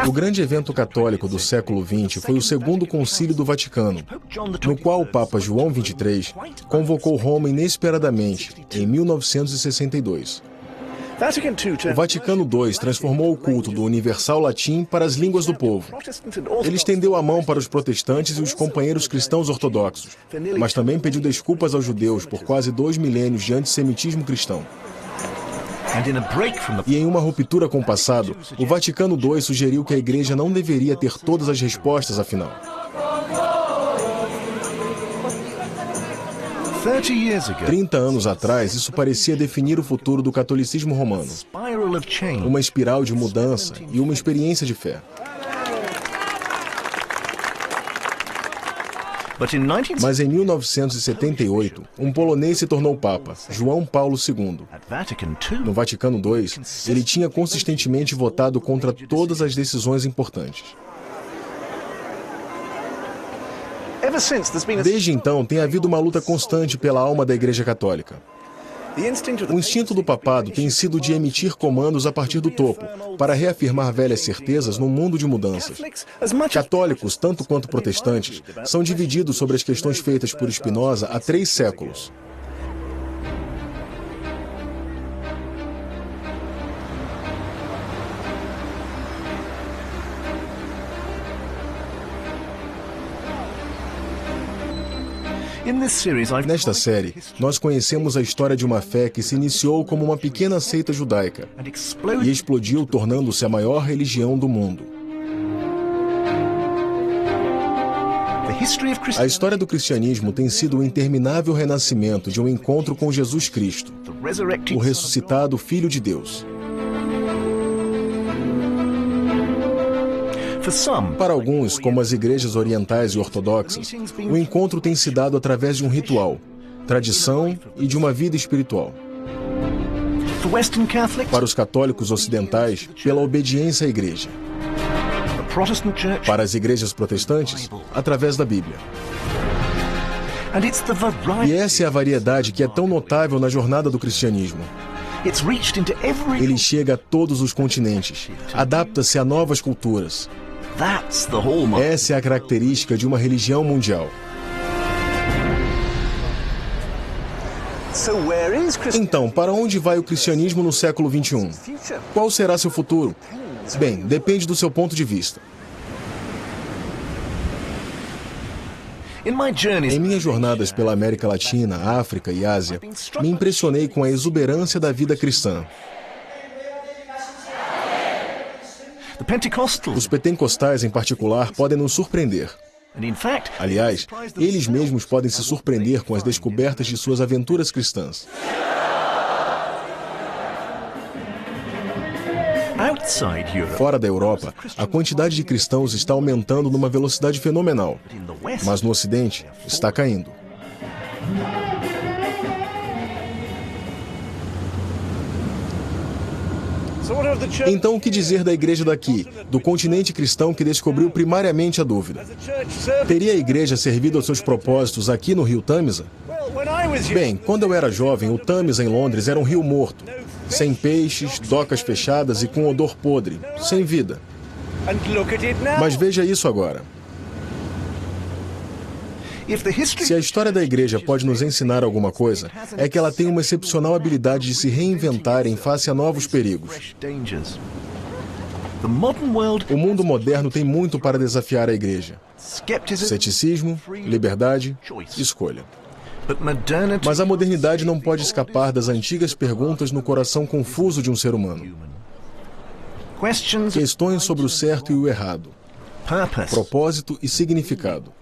O grande evento católico do século XX foi o Segundo Concílio do Vaticano, no qual o Papa João XXIII convocou Roma inesperadamente, em 1962. O Vaticano II transformou o culto do universal latim para as línguas do povo. Ele estendeu a mão para os protestantes e os companheiros cristãos ortodoxos, mas também pediu desculpas aos judeus por quase 2 milênios de antissemitismo cristão. E em uma ruptura com o passado, o Vaticano II sugeriu que a Igreja não deveria ter todas as respostas, afinal. 30 anos atrás, isso parecia definir o futuro do catolicismo romano. Uma espiral de mudança e uma experiência de fé. Mas em 1978, um polonês se tornou papa, João Paulo II. No Vaticano II, ele tinha consistentemente votado contra todas as decisões importantes. Desde então, tem havido uma luta constante pela alma da Igreja Católica. O instinto do papado tem sido de emitir comandos a partir do topo, para reafirmar velhas certezas num mundo de mudanças. Católicos, tanto quanto protestantes, são divididos sobre as questões feitas por Spinoza há 3 séculos. Nesta série, nós conhecemos a história de uma fé que se iniciou como uma pequena seita judaica e explodiu tornando-se a maior religião do mundo. A história do cristianismo tem sido o interminável renascimento de um encontro com Jesus Cristo, o ressuscitado Filho de Deus. Para alguns, como as igrejas orientais e ortodoxas, o encontro tem se dado através de um ritual, tradição e de uma vida espiritual. Para os católicos ocidentais, pela obediência à igreja. Para as igrejas protestantes, através da Bíblia. E essa é a variedade que é tão notável na jornada do cristianismo. Ele chega a todos os continentes, adapta-se a novas culturas. Essa é a característica de uma religião mundial. Então, para onde vai o cristianismo no século XXI? Qual será seu futuro? Bem, depende do seu ponto de vista. Em minhas jornadas pela América Latina, África e Ásia, me impressionei com a exuberância da vida cristã. Os pentecostais, em particular, podem nos surpreender. Aliás, eles mesmos podem se surpreender com as descobertas de suas aventuras cristãs. Fora da Europa, a quantidade de cristãos está aumentando numa velocidade fenomenal, mas no Ocidente está caindo. Então, o que dizer da igreja daqui, do continente cristão que descobriu primariamente a dúvida? Teria a igreja servido aos seus propósitos aqui no rio Tâmisa? Bem, quando eu era jovem, o Tâmisa em Londres era um rio morto, sem peixes, docas fechadas e com odor podre, sem vida. Mas veja isso agora. Se a história da igreja pode nos ensinar alguma coisa, é que ela tem uma excepcional habilidade de se reinventar em face a novos perigos. O mundo moderno tem muito para desafiar a igreja: ceticismo, liberdade, escolha. Mas a modernidade não pode escapar das antigas perguntas no coração confuso de um ser humano. Questões sobre o certo e o errado, propósito e significado.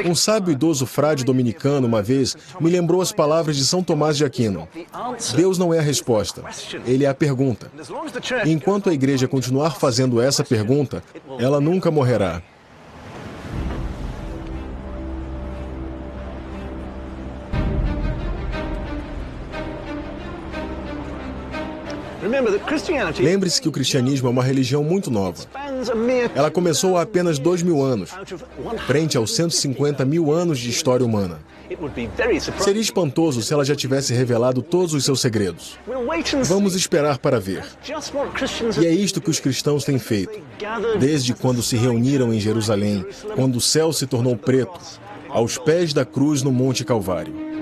Um sábio idoso frade dominicano, uma vez, me lembrou as palavras de São Tomás de Aquino. Deus não é a resposta, ele é a pergunta. E enquanto a igreja continuar fazendo essa pergunta, ela nunca morrerá. Lembre-se que o cristianismo é uma religião muito nova. Ela começou há apenas 2000 anos, frente aos 150 mil anos de história humana. Seria espantoso se ela já tivesse revelado todos os seus segredos. Vamos esperar para ver. E é isto que os cristãos têm feito, desde quando se reuniram em Jerusalém, quando o céu se tornou preto, aos pés da cruz no Monte Calvário.